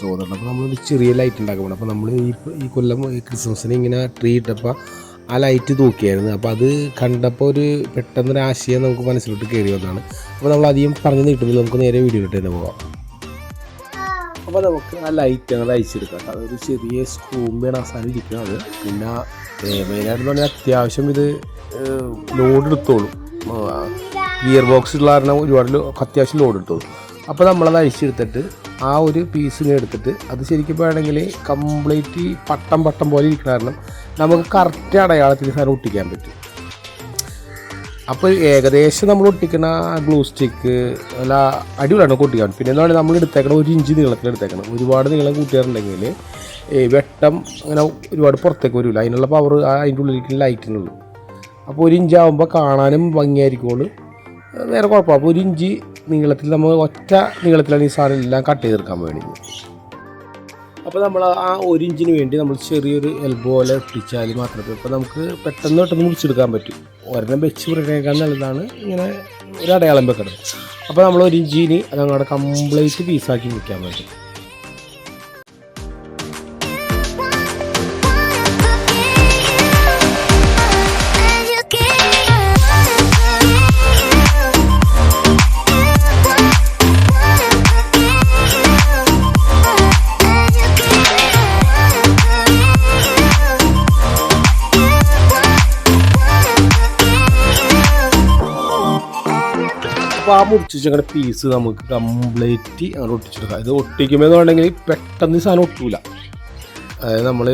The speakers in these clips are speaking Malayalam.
സഹോദരൻ. അപ്പോൾ നമ്മളൊരു ചെറിയ ലൈറ്റ് ഉണ്ടാക്കണം. അപ്പോൾ നമ്മൾ ഈ കൊല്ലം ക്രിസ്മസിന് ഇങ്ങനെ ട്രീ ഇട്ടപ്പോൾ ആ ലൈറ്റ് തൂക്കിയായിരുന്നു. അപ്പോൾ അത് കണ്ടപ്പോൾ ഒരു പെട്ടെന്നൊരു ആശയം നമുക്ക് മനസ്സിലോട്ട് കയറി വന്നതാണ്. അപ്പോൾ നമ്മൾ അധികം പറഞ്ഞു നീട്ടുമ്പോൾ നമുക്ക് നേരെ വീഡിയോയിലോട്ട് തന്നെ പോകാം. അപ്പോൾ നമുക്ക് ആ ലൈറ്റ് അങ്ങനെ അയച്ചെടുക്കാം. അതൊരു ചെറിയ സ്കൂമ്പാണ് അവസാനം ഇരിക്കുന്നത്. പിന്നെ മെയിനായിട്ട് പറഞ്ഞാൽ അത്യാവശ്യം ഇത് ലോഡ് എടുത്തോളും. ഗിയർ ബോക്സ് ഉള്ള കാരണം ഒരുപാട് അത്യാവശ്യം ലോഡ് എടുത്തോളും. അപ്പോൾ നമ്മളത് അഴിച്ചെടുത്തിട്ട് ആ ഒരു പീസിനെ എടുത്തിട്ട് അത് ശരിക്കും വേണമെങ്കിൽ കംപ്ലീറ്റ് പട്ടം പോലെ ഇരിക്കുന്ന കാരണം നമുക്ക് കറക്റ്റ് അടയാളത്തിൽ സാധനം ഒട്ടിക്കാൻ പറ്റും. അപ്പോൾ ഏകദേശം നമ്മൾ ഒട്ടിക്കുന്ന ഗ്ലൂ സ്റ്റിക്ക് അല്ല അടിപൊളിയാണ് ഒട്ടിക്കാൻ. പിന്നെ എന്താ പറയുക, നമ്മൾ എടുത്തേക്കണം 1 ഇഞ്ച് നീളത്തിൽ എടുത്തേക്കണം. ഒരുപാട് നീളം കൂട്ടിയാറുണ്ടെങ്കിൽ വെട്ടം അങ്ങനെ ഒരുപാട് പുറത്തേക്ക് വരില്ല. അതിനുള്ള പവർ അതിൻ്റെ ഉള്ളിലേക്ക് ലൈറ്റിനുള്ളൂ. അപ്പോൾ 1 ഇഞ്ച് ആകുമ്പോൾ കാണാനും ഭംഗിയായിരിക്കുള്ളൂ, വേറെ കുഴപ്പമില്ല. അപ്പോൾ 1 ഇഞ്ച് നീളത്തിൽ നമ്മൾ ഒറ്റ നീളത്തിലാണ് ഈ സാധനം എല്ലാം കട്ട് ചെയ്തെടുക്കാൻ വേണ്ടി. അപ്പോൾ നമ്മൾ ആ 1 ഇഞ്ചിന് വേണ്ടി നമ്മൾ ചെറിയൊരു എൽബോ പോലെ ഒട്ടിച്ചാൽ മാത്രമേ ഇപ്പോൾ നമുക്ക് പെട്ടെന്ന് മുറിച്ചെടുക്കാൻ പറ്റും. ഒരെണ്ണം വെച്ച് പുറത്തേക്കാൻ നല്ലതാണ് ഇങ്ങനെ ഒരു അടയാളം വെക്കണം. അപ്പോൾ നമ്മൾ 1 ഇഞ്ചിന് അതങ്ങോട്ട് കംപ്ലീറ്റ് പീസാക്കി മുറിക്കാൻ പറ്റും. അപ്പോൾ ആ മുറിച്ചിട്ട് പീസ് നമുക്ക് കംപ്ലീറ്റ് അങ്ങനെ ഒട്ടിച്ചെടുക്കാം. ഇത് ഒട്ടിക്കുമ്പോൾ വേണമെങ്കിൽ പെട്ടെന്ന് ഈ സാധനം ഒട്ടൂല. അതായത് നമ്മൾ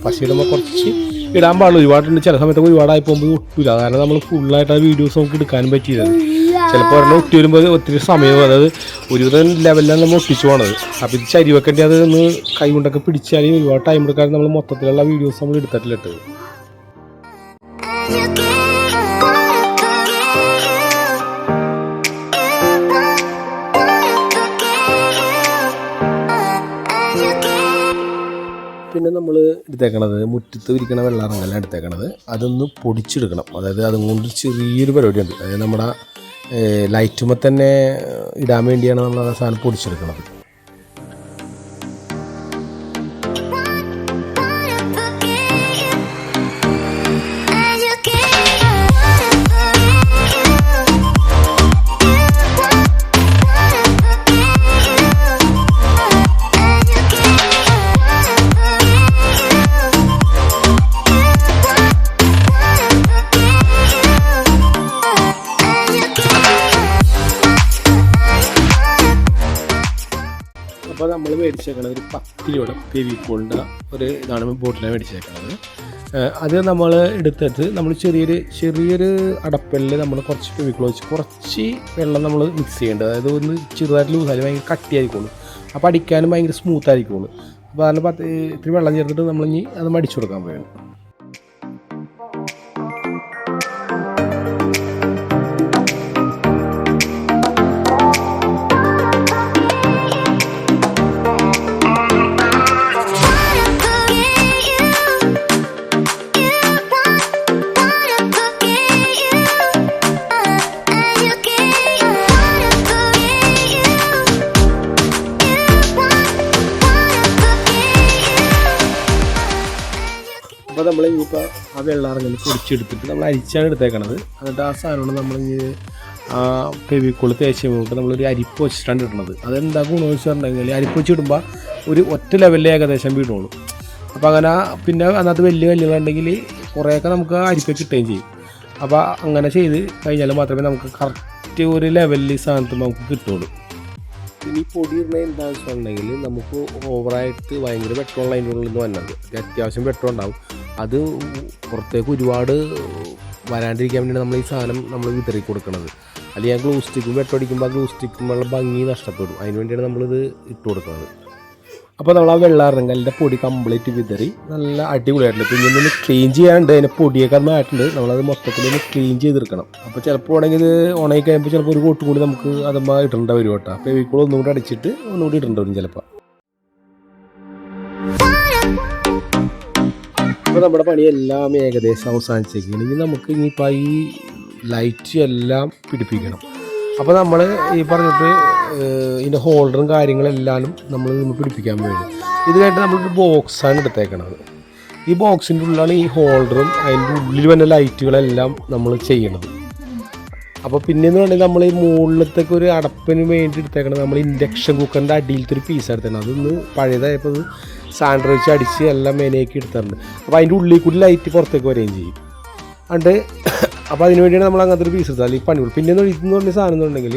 പശയിടുമ്പോൾ കുറച്ച് ഇടാൻ പാടില്ല. ഒരുപാടുണ്ട്, ചില സമയത്ത് ഒരുപാടായി പോകുമ്പോൾ ഒട്ടൂല. കാരണം നമ്മൾ ഫുള്ളായിട്ട് ആ വീഡിയോസ് നമുക്ക് എടുക്കാനും പറ്റിയത്. ചിലപ്പോൾ ഒരെണ്ണം ഒട്ടി വരുമ്പോൾ ഒത്തിരി സമയം, അതായത് ഒരുവിധം ലെവലിലാണ് നമ്മൾ ഒട്ടിച്ചു പോകണത്. അപ്പോൾ ഇത് ചരി വെക്കേണ്ടി അത് ഒന്ന് കൈ കൊണ്ടൊക്കെ പിടിച്ചാലും ഒരുപാട് ടൈം എടുക്കാതെ നമ്മൾ മൊത്തത്തിലുള്ള വീഡിയോസ് നമ്മൾ എടുത്തിട്ടില്ല ഇട്ടത്. പിന്നെ നമ്മൾ എടുത്തേക്കണത് മുറ്റത്ത് വിരിക്കണ വെള്ളാറങ്ങല്ല എടുത്തേക്കണത്. അതൊന്ന് പൊടിച്ചെടുക്കണം. അതായത് അതുകൊണ്ട് ചെറിയൊരു പരിപാടിയുണ്ട്. അതായത് നമ്മുടെ ലൈറ്റുമ്പോൾ തന്നെ ഇടാൻ വേണ്ടിയാണ് നമ്മൾ ആ സാധനം പൊടിച്ചെടുക്കുന്നത്. അപ്പോൾ നമ്മൾ മേടിച്ചേക്കണത് ഒരു 10 രൂപയുടെ ഫെവിക്കോളിൻ്റെ ഒരു ഇതാണ് ബോട്ടിലാണ് മേടിച്ചേക്കണത്. അത് നമ്മൾ എടുത്തിട്ട് നമ്മൾ ചെറിയൊരു അടപ്പലിൽ നമ്മൾ കുറച്ച് ഫെവിക്കോൾ വെച്ച് കുറച്ച് വെള്ളം നമ്മൾ മിക്സ് ചെയ്യേണ്ടത്. അതായത് ഒന്ന് ചെറുതായിട്ട് ലൂസായി ഭയങ്കര കട്ടിയായിരിക്കുള്ളൂ. അപ്പോൾ അടിക്കാനും ഭയങ്കര സ്മൂത്ത് ആയിരിക്കുള്ളൂ. അപ്പോൾ അതിന് ഇത്തിരി വെള്ളം ചേർത്തിട്ട് നമ്മളിനി അത് മടിച്ചു കൊടുക്കാൻ പോവുകയാണ്. അപ്പോൾ നമ്മൾ ഇനിയിപ്പോൾ ആ വെള്ളാറങ്ങൽ പൊടിച്ചെടുത്തിട്ട് നമ്മൾ അരിച്ചാണ് എടുത്തേക്കണത്. എന്നിട്ട് ആ സാധനമാണ് നമ്മൾ ആ ഫെവിക്കോൾ തേച്ച് കഴിഞ്ഞിട്ട് നമ്മളൊരു അരിപ്പ് വെച്ചിട്ടാണ് ഇടുന്നത്. അതെന്താ ഗുണമെന്ന് വെച്ചിട്ടുണ്ടെങ്കിൽ അരിപ്പ് വെച്ചിടുമ്പോൾ ഒരു ഒറ്റ ലെവലിൽ ഏകദേശം വീണോളൂ. അപ്പോൾ അങ്ങനെ പിന്നെ അതിനകത്ത് വലിയ കല്ലുകളുണ്ടെങ്കിൽ കുറേയൊക്കെ നമുക്ക് അരിപ്പ് കിട്ടുകയും ചെയ്യും. അപ്പോൾ അങ്ങനെ ചെയ്ത് കഴിഞ്ഞാൽ മാത്രമേ നമുക്ക് കറക്റ്റ് ഒരു ലെവലിൽ സാധനത്തിൽ നമുക്ക് കിട്ടുള്ളൂ. പിന്നെ ഈ പൊടി ഇടുന്ന എന്താണെന്ന് വെച്ചിട്ടുണ്ടെങ്കിൽ നമുക്ക് ഓവറായിട്ട് ഭയങ്കര പെട്രോൾ അതിൻ്റെ ഉള്ളിൽ നിന്ന് വന്നത് അത്യാവശ്യം പെട്രോൾ ഉണ്ടാവും. അത് പുറത്തേക്ക് ഒരുപാട് വരാണ്ടിരിക്കാൻ വേണ്ടിയാണ് നമ്മൾ ഈ സാധനം നമ്മൾ വിതറി കൊടുക്കുന്നത്. അല്ലെങ്കിൽ ആ ഗ്ലൂ സ്റ്റിക്കും വെട്ടടിക്കുമ്പോൾ ആ ഗ്ലൂ സ്റ്റിക്കുമ്പോഴുള്ള ഭംഗി നഷ്ടപ്പെടും. അതിന് വേണ്ടിയാണ് നമ്മളിത് ഇട്ട് കൊടുക്കുന്നത്. അപ്പോൾ നമ്മൾ ആ വെള്ളാറങ്കലിൻ്റെ പൊടി കംപ്ലീറ്റ് വിതറി നല്ല അടിപൊളിയായിട്ടുണ്ട്. പിന്നെ ഇതൊന്ന് ക്ലീൻ ചെയ്യാണ്ട് അതിൻ്റെ പൊടിയൊക്കെ ആയിട്ടുണ്ട്. നമ്മളത് മൊത്തത്തിലൊന്ന് ക്ലീൻ ചെയ്തെടുക്കണം. അപ്പോൾ ചിലപ്പോൾ ആണെങ്കിൽ ഇത് ഉണങ്ങി കഴിയുമ്പോൾ ചിലപ്പോൾ ഒരു കോട്ട് കൂടി നമുക്ക് അതുമ്പോൾ ഇടേണ്ട വരും കേട്ടോ. അപ്പോൾ ഫെവിക്കോൾ ഒന്നും കൂടി അടിച്ചിട്ട് ഒന്നുകൂടി ഇടേണ്ടി വരും ചിലപ്പോൾ. അപ്പോൾ നമ്മുടെ പണിയെല്ലാം ഏകദേശം അവസാനിച്ചേക്കാണ്. ഇനി നമുക്ക് ഇനിയിപ്പോൾ ഈ ലൈറ്റ് എല്ലാം പിടിപ്പിക്കണം. അപ്പോൾ നമ്മൾ ഈ പറഞ്ഞിട്ട് ഇതിൻ്റെ ഹോൾഡറും കാര്യങ്ങളെല്ലാം നമ്മൾ പിടിപ്പിക്കാൻ വേണ്ടി. ഇത് കഴിഞ്ഞിട്ട് നമ്മളൊരു ബോക്സാണ് എടുത്തേക്കണത്. ഈ ബോക്സിൻ്റെ ഉള്ളിലാണ് ഈ ഹോൾഡറും അതിൻ്റെ ഉള്ളിൽ വന്ന ലൈറ്റുകളെല്ലാം നമ്മൾ ചെയ്യണത്. അപ്പോൾ പിന്നെയെന്ന് പറഞ്ഞാൽ നമ്മൾ ഈ മുകളിലത്തേക്ക് ഒരു അടപ്പിന് വേണ്ടി എടുത്തേക്കണം. നമ്മൾ ഇൻഡക്ഷൻ കുക്കറിൻ്റെ അടിയിലത്തെ ഒരു പീസ് എടുത്തേക്കണം. അതൊന്ന് പഴയതായപ്പോൾ അത് സാൻഡർ വെച്ച് അടിച്ച് എല്ലാം മേനേക്ക് എടുത്തിട്ടുണ്ട്. അപ്പോൾ അതിൻ്റെ ഉള്ളിൽ കൂടി ലൈറ്റ് പുറത്തേക്ക് വരികയും ചെയ്യും. അതുകൊണ്ട് അപ്പോൾ അതിന് വേണ്ടിയാണ് നമ്മൾ അങ്ങനത്തെ ഒരു പീസ് എടുത്താൽ ഈ പണികൾ. പിന്നെയെന്ന് ഇതെന്ന് പറഞ്ഞ സാധനം എന്നുണ്ടെങ്കിൽ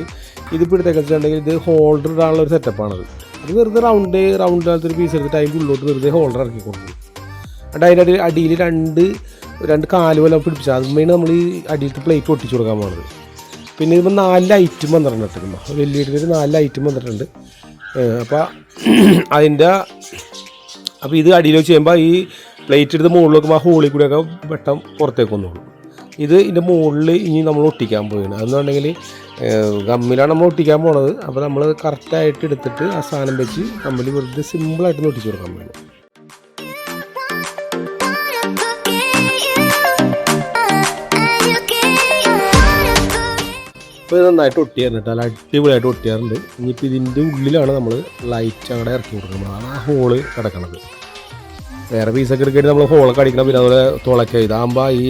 ഇതിപ്പോൾ എടുത്തേക്ക് വെച്ചിട്ടുണ്ടെങ്കിൽ ഇത് ഹോൾഡർ ഇടാനുള്ള ഒരു സെറ്റപ്പാണത്. അത് വെറുതെ റൗണ്ട് ഒരു പീസ് എടുത്തിട്ട് അതിൻ്റെ ഉള്ളിലോട്ട് വെറുതെ ഹോൾഡർ ഇറക്കി കൊടുക്കും. എന്നിട്ട് അതിൻ്റെ അടിയിൽ രണ്ട് കാല് പോലെ പിടിപ്പിച്ചാൽ അതുമ്മേണ് നമ്മൾ ഈ അടിയിലത്തെ പ്ലേറ്റ് ഒട്ടിച്ചു കൊടുക്കാൻ പോകുന്നത്. പിന്നെ ഇതിപ്പോൾ 4 ഐറ്റം വന്നിട്ടുണ്ട്. വലിയൊരു 4 ഐറ്റം വന്നിട്ടുണ്ട്. അപ്പോൾ ഇത് അടിയിൽ വെച്ച് ചെയ്യുമ്പോൾ ഈ പ്ലേറ്റ് എടുത്ത് മുകളിൽ വെക്കുമ്പോൾ ആ ഹോളിൽ കൂടെയൊക്കെ വെട്ടം പുറത്തേക്ക് വന്നോളൂ. ഇതിൻ്റെ മുകളിൽ ഇനി നമ്മൾ ഒട്ടിക്കാൻ പോവുകയാണ്. അതെന്നുണ്ടെങ്കിൽ ഗമ്മിലാണ് നമ്മൾ ഒട്ടിക്കാൻ പോണത്. അപ്പോൾ നമ്മൾ കറക്റ്റായിട്ട് എടുത്തിട്ട് ആ സാധനം വെച്ച് നമ്മൾ വെറുതെ സിമ്പിളായിട്ട് ഒട്ടിച്ചു കൊടുക്കാൻ വേണം. അപ്പോൾ ഇത് നന്നായിട്ട് ഒട്ടിയാറുണ്ട്, നല്ല അടിപൊളിയായിട്ട് ഒട്ടിയാറുണ്ട്. ഇനിയിപ്പോൾ ഇതിൻ്റെ ഉള്ളിലാണ് നമ്മൾ ലൈറ്റ് അങ്ങോട്ട് ഇറക്കി കൊടുക്കുന്നതാണ് ആ ഹോള് കിടക്കണത്. വേറെ പീസൊക്കെ എടുക്കിയിട്ട് നമ്മൾ ഹോളൊക്കെ അടിക്കണം. പിന്നെ അതുപോലെ തുളയ്ക്കുക. ഇതാകുമ്പോൾ ഈ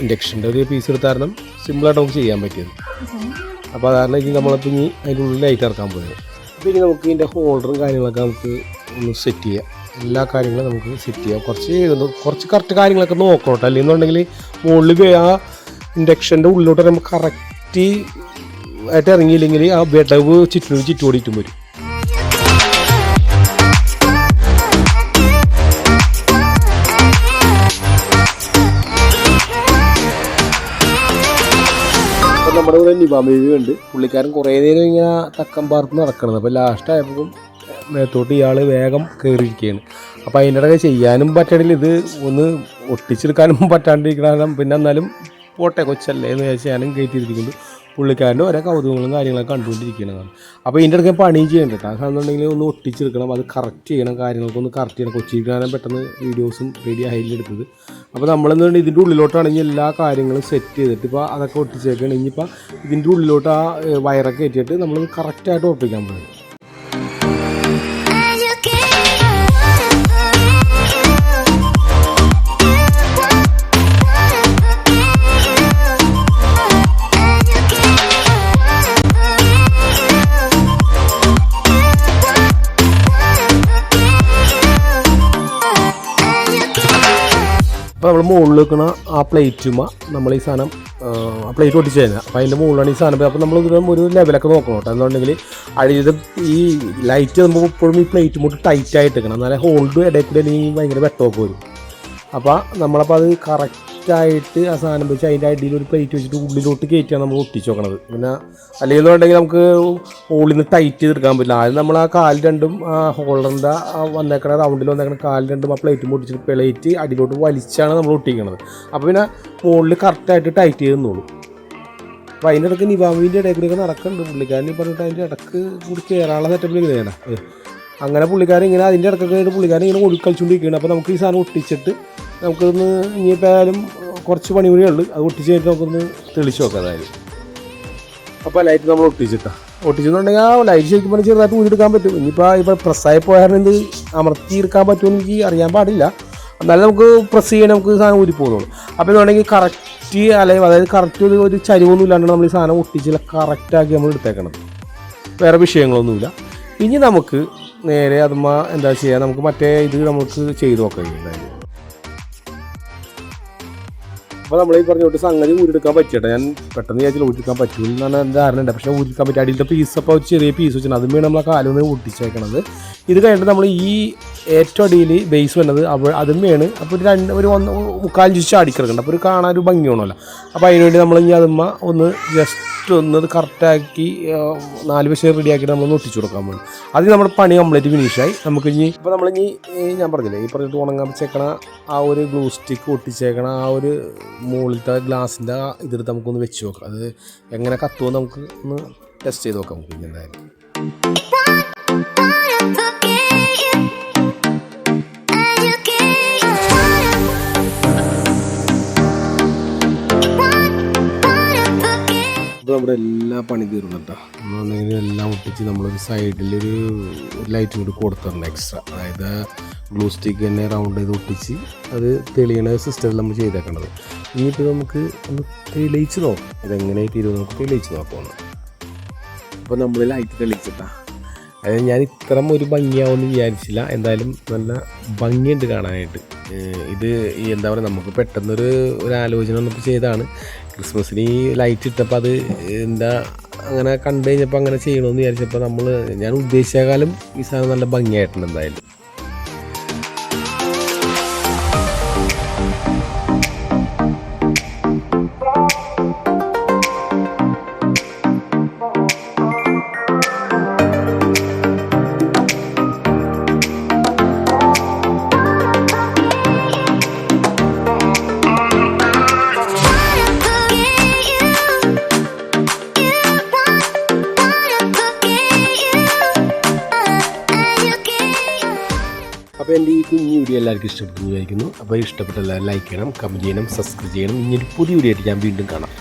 ഇൻഡക്ഷൻ്റെ ഒരു പീസ് എടുത്ത കാരണം സിമ്പിളായിട്ട് നമുക്ക് ചെയ്യാൻ പറ്റിയത്. അപ്പോൾ അതാണ് ഇനി നമ്മളിപ്പോൾ ഇനി അതിൻ്റെ ഉള്ളിൽ ലൈറ്റ് ഇറക്കാൻ പോയത്. അപ്പോൾ ഇനി നമുക്ക് ഇതിൻ്റെ ഹോൾഡറും കാര്യങ്ങളൊക്കെ നമുക്ക് ഒന്ന് സെറ്റ് ചെയ്യാം. എല്ലാ കാര്യങ്ങളും നമുക്ക് സെറ്റ് ചെയ്യാം. കുറച്ച് കറക്റ്റ് കാര്യങ്ങളൊക്കെ നോക്കണം. അല്ലെന്നുണ്ടെങ്കിൽ മുകളിൽ ആ ഇൻഡക്ഷൻ്റെ ഉള്ളിലോട്ട് നമുക്ക് കറക്റ്റ് ആയിട്ട് ഇറങ്ങിയില്ലെങ്കിൽ ആ വിടവ് ചുറ്റോടിയിട്ടും വരും. നമ്മുടെ കൂടെ നിബാമേവി ഉണ്ട്. പുള്ളിക്കാരൻ കുറേ നേരം ഇങ്ങനെ തക്കം പാർത്ത് നടക്കണത്. അപ്പോൾ ലാസ്റ്റ് ആയപ്പോൾ മേത്തോട്ട് ഇയാൾ വേഗം കയറിയിരിക്കുകയാണ്. അപ്പോൾ അതിനിടയ്ക്ക് ചെയ്യാനും പറ്റണില്ല, ഇത് ഒന്ന് ഒട്ടിച്ചെടുക്കാനും പറ്റാണ്ടിരിക്കണം. പിന്നെ എന്നാലും പോട്ടെ കൊച്ചല്ലേ എന്ന് വിചാരിച്ച് ഞാനും കയറ്റിയിരിക്കുന്നു. പുള്ളിക്കാരൻ്റെ ഓരോ കൗതുകങ്ങളും കാര്യങ്ങളൊക്കെ കണ്ടുകൊണ്ടിരിക്കുന്നതാണ്. അപ്പോൾ ഇതിൻ്റെ ഇടയ്ക്ക് പണിയും ചെയ്യേണ്ടത്. അതെന്നുണ്ടെങ്കിൽ ഒന്ന് ഒട്ടിച്ചെടുക്കണം, അത് കറക്റ്റ് ചെയ്യണം, കാര്യങ്ങൾക്കൊന്ന് കറക്റ്റ് ചെയ്യണം. കൊച്ചിക്കാരൻ പെട്ടെന്ന് വീഡിയോസും റെഡി ആയിട്ടെടുത്തത്. അപ്പോൾ നമ്മളെന്നുണ്ടെങ്കിൽ ഇതിൻ്റെ ഉള്ളിലോട്ടാണെങ്കിൽ എല്ലാ കാര്യങ്ങളും സെറ്റ് ചെയ്തിട്ട് ഇപ്പോൾ അതൊക്കെ ഒട്ടിച്ചേക്കണം. ഇനിയിപ്പോൾ ഇതിൻ്റെ ഉള്ളിലോട്ട് ആ വയറൊക്കെ കയറ്റിയിട്ട് നമ്മൾ കറക്റ്റായിട്ട് ഒട്ടിക്കാൻ പറ്റും. അപ്പോൾ നമ്മൾ മുകളിൽ വെക്കുന്ന ആ പ്ലേറ്റുമ്പോൾ നമ്മൾ ഈ സാധനം ആ പ്ലേറ്റ് ഒട്ടിച്ച് കഴിഞ്ഞാൽ അപ്പോൾ അതിൻ്റെ മുകളിലാണ് ഈ സാധനം. അപ്പോൾ നമ്മൾ ഒരു ലെവലൊക്കെ നോക്കണം കേട്ടോ. എന്നുണ്ടെങ്കിൽ അടിയത് ഈ ലൈറ്റ് നമ്മൾ എപ്പോഴും ഈ പ്ലേറ്റ് മുട്ട് ടൈറ്റായിട്ട് വെക്കണം. എന്നാലേ ഹോൾഡ് ഇടയിൽ കൂടി അല്ലെങ്കിൽ ഭയങ്കര വെട്ടമൊക്കെ വരും. അപ്പോൾ നമ്മളപ്പോൾ അത് കറക്റ്റായിട്ട് ആ സാധനം വെച്ച് അതിൻ്റെ അടിയിൽ ഒരു പ്ലേറ്റ് വെച്ചിട്ട് ഉള്ളിലോട്ട് കയറ്റിയാണ് നമ്മൾ ഒട്ടിച്ച് വെക്കണത്. പിന്നെ അല്ലെങ്കിൽ എന്നുണ്ടെങ്കിൽ നമുക്ക് ഉള്ളിൽ നിന്ന് ടൈറ്റ് ചെയ്തെടുക്കാൻ പറ്റില്ല. ആദ്യം നമ്മൾ ആ കാല് രണ്ടും ആ ഹോൾഡറിൻ്റെ വന്നേക്കണ റൗണ്ടിൽ വന്നേക്കണ കാല് രണ്ടും ആ പ്ലേറ്റ് പൊട്ടിച്ചിട്ട് പ്ലേറ്റ് അടിയിലോട്ട് വലിച്ചാണ് നമ്മൾ ഒട്ടിക്കണത്. അപ്പോൾ പിന്നെ മുകളിൽ കറക്റ്റായിട്ട് ടൈറ്റ് ചെയ്ത് തന്നോളൂ. അപ്പോൾ അതിൻ്റെ ഇടയ്ക്ക് നിബാമിൻ്റെ ഇടയിൽ കൂടിയൊക്കെ നടക്കുന്നുണ്ട്. പുള്ളിക്കാരൻ പറഞ്ഞിട്ട് അതിൻ്റെ ഇടയ്ക്ക് കൂടി കയറാനുള്ള സെറ്റപ്പിൽ ഇങ്ങനെയാണ്. അങ്ങനെ പുള്ളിക്കാരൻ ഇങ്ങനെ അതിൻ്റെ ഇടയ്ക്കൊക്കെ പുള്ളിക്കാരൻ ഇങ്ങനെ ഒഴിക്കളിച്ചുകൊണ്ടിരിക്കുകയാണ്. അപ്പോൾ നമുക്ക് ഈ സാധനം ഒട്ടിച്ചിട്ട് നമുക്കൊന്ന് ഇനിയിപ്പോൾ ആയാലും കുറച്ച് പണി കൂടിയേ ഉള്ളൂ. അത് ഒട്ടിച്ച് കഴിഞ്ഞിട്ട് നമുക്കൊന്ന് തെളിച്ച് നോക്കാം. അതായത് അപ്പോൾ ലൈറ്റ് നമ്മൾ ഒട്ടിച്ചെന്നുണ്ടെങ്കിൽ ആ ലൈറ്റ് ശരിക്കും പറഞ്ഞാൽ ചെറുതായിട്ട് ഊരിയെടുക്കാൻ പറ്റും. ഇപ്പോൾ പ്രസ്സായി പോയാൽ എന്ത് അമർത്തിയെടുക്കാൻ പറ്റുമെന്ന് എനിക്ക് അറിയാൻ പാടില്ല. എന്നാലും നമുക്ക് പ്രസ് ചെയ്യാൻ നമുക്ക് സാധനം ഊരി പോകുന്നുള്ളൂ. അപ്പോൾ ഇതുണ്ടെങ്കിൽ കറക്റ്റ് അല്ലെങ്കിൽ അതായത് കറക്റ്റ് ഒരു ചരിവൊന്നും ഇല്ലാണ്ട് നമ്മൾ ഈ സാധനം ഒട്ടിച്ചില്ല കറക്റ്റാക്കി നമ്മൾ എടുത്തേക്കണം. വേറെ വിഷയങ്ങളൊന്നുമില്ല. ഇനി നമുക്ക് നേരെ അതുമ്മ എന്താ ചെയ്യുക, നമുക്ക് മറ്റേ ഇത് നമുക്ക് ചെയ്ത് നോക്കാം. എന്തായാലും അപ്പോൾ നമ്മൾ ഈ പറഞ്ഞോട്ട് സംഗതി ഊരിയെടുക്കാൻ പറ്റിയിട്ട് ഞാൻ പെട്ടെന്ന് വിചാരിച്ചാൽ ഊരിയെടുക്കാൻ പറ്റുള്ളൂ എന്നാണ് എൻ്റെ ധാരണ ഉണ്ട്. പക്ഷേ ഊരിയെടുക്കാൻ പറ്റും. അടിയിലത്തെ പീസ് അപ്പോൾ ചെറിയ പീസ് വെച്ചാൽ അതും വേണം നമ്മളെ കാലൊന്ന് ഒട്ടിച്ചേക്കണത്. ഇത് കഴിഞ്ഞിട്ട് നമ്മൾ ഈ ഏറ്റവും അടിയിൽ ബേസ് വന്നത് അതും വേണം. അപ്പോൾ ഒരു 3/4 ഇഞ്ച് ചാടിക്കിടക്കുന്നുണ്ട്. അപ്പോൾ ഒരു കാണാൻ ഒരു ഭംഗിയാണല്ലോ. അപ്പോൾ അതിനുവേണ്ടി നമ്മൾ ഇനി അതുമ്മ ഒന്ന് ജസ്റ്റ് ഒന്ന് കറക്റ്റാക്കി 4 വശം റെഡിയാക്കിയിട്ട് നമ്മളൊന്ന് ഒട്ടിച്ചു കൊടുക്കാൻ വേണ്ടി. അത് നമ്മുടെ പണി കംപ്ലീറ്റ് ഫിനിഷായി. നമുക്കിനി ഇപ്പോൾ നമ്മളിനി ഞാൻ പറഞ്ഞില്ലേ ഈ പറഞ്ഞിട്ട് ഉണങ്ങാൻ വെച്ചേക്കണ ആ ഒരു ഗ്ലൂ സ്റ്റിക്ക് ഒട്ടിച്ചേക്കണ ആ ഒരു മുകളിലത്തെ ഗ്ലാസിൻ്റെ ഇതെടുത്ത് നമുക്കൊന്ന് വെച്ച് നോക്കാം. അത് എങ്ങനെ കത്തുമെന്ന് നമുക്ക് ഒന്ന് ടെസ്റ്റ് ചെയ്ത് നോക്കാം. നമുക്ക് എന്തായാലും ഇപ്പോൾ നമ്മുടെ എല്ലാ എല്ലാ പണി തീർന്നിട്ടാ എന്നുണ്ടെങ്കിൽ എല്ലാം ഒട്ടിച്ച് നമ്മളൊരു സൈഡിലൊരു ലൈറ്റും കൂടി കൊടുത്തിട്ടുണ്ട് എക്സ്ട്രാ. അതായത് ഗ്ലൂ സ്റ്റിക്ക് തന്നെ റൗണ്ട് ചെയ്ത് ഒട്ടിച്ച് അത് തെളിയണ സിസ്റ്റത്തിൽ നമ്മൾ ചെയ്തേക്കേണ്ടത്. ഇനിയിപ്പോൾ നമുക്ക് ഒന്ന് തെളിയിച്ച് നോക്കാം, ഇതെങ്ങനെ തീരുമോ നമുക്ക് തെളിയിച്ച് നോക്കാമെന്ന്. അപ്പോൾ നമ്മൾ ലൈറ്റ് തെളിയിച്ചിട്ടാ. അതായത് ഞാൻ ഇത്രയും ഒരു ഭംഗിയാവുമെന്ന് വിചാരിച്ചില്ല. എന്തായാലും നല്ല ഭംഗിയുണ്ട് കാണാനായിട്ട്. ഇത് എന്താ പറയുക, നമുക്ക് പെട്ടെന്നൊരു ആലോചന വന്നപ്പോൾ ചെയ്തതാണ്. ക്രിസ്മസിന് ഈ ലൈറ്റ് ഇട്ടപ്പോൾ അത് എന്താ അങ്ങനെ കണ്ടു കഴിഞ്ഞപ്പോൾ അങ്ങനെ ചെയ്യണമെന്ന് വിചാരിച്ചപ്പോൾ ഞാൻ ഉദ്ദേശിച്ചേക്കാളും ഈ സാധനം നല്ല ഭംഗിയായിട്ടുണ്ട് എന്തായാലും. അപ്പോൾ എൻ്റെ ഈ കുഞ്ഞു വീഡിയോ എല്ലാവർക്കും ഇഷ്ടപ്പെട്ടു വിചാരിക്കുന്നു. അപ്പോൾ ഇഷ്ടപ്പെട്ട എല്ലാവരും ലൈക്ക് ചെയ്യണം, കമൻറ്റ് ചെയ്യണം, സബ്സ്ക്രൈബ് ചെയ്യണം. ഇനിയൊരു പുതിയ വീഡിയോ ആയിട്ട് ഞാൻ വീണ്ടും കാണാം.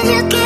You